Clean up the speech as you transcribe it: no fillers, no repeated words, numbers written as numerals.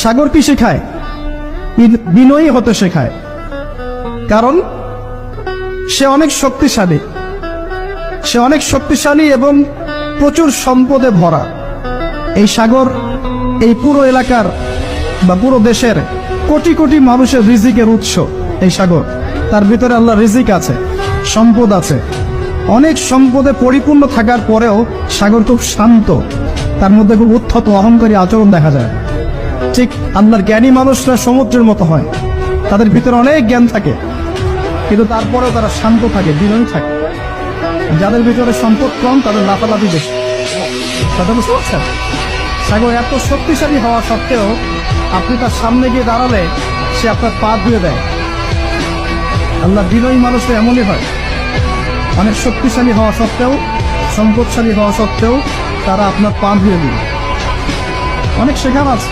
সাগর কি শেখায়? বিনয়ী হতে শেখায়। কারণ সে অনেক শক্তিশালী এবং প্রচুর সম্পদে ভরা। এই সাগর এই পুরো এলাকার বা পুরো দেশের কোটি কোটি মানুষের রিজিকের উৎস। এই সাগর, তার ভিতরে আল্লাহ রিজিক আছে, সম্পদ আছে। অনেক সম্পদে পরিপূর্ণ থাকার পরেও সাগর খুব শান্ত, তার মধ্যে খুব উদ্ধত অহংকারী আচরণ দেখা যায়। ঠিক আল্লাহর জ্ঞানী মানুষরা সমুদ্রের মতো হয়, তাদের ভিতরে অনেক জ্ঞান থাকে, কিন্তু তারপরেও তারা শান্ত থাকে, বিনয়ী থাকে। যাদের ভিতরে সম্পদ কম তাদের লাফালাফি বেশি। কথা বুঝতে পারছেন? সাগর এত শক্তিশালী হওয়া সত্ত্বেও আপনি তার সামনে গিয়ে দাঁড়ালে সে আপনার পা ধুয়ে দেয়। আল্লাহ বিনয়ী মানুষরা এমনই হয়, অনেক শক্তিশালী হওয়া সত্ত্বেও, সম্পদশালী হওয়া সত্ত্বেও তারা আপনার পা ধুয়ে দিবে। অনেক শেখার আছে।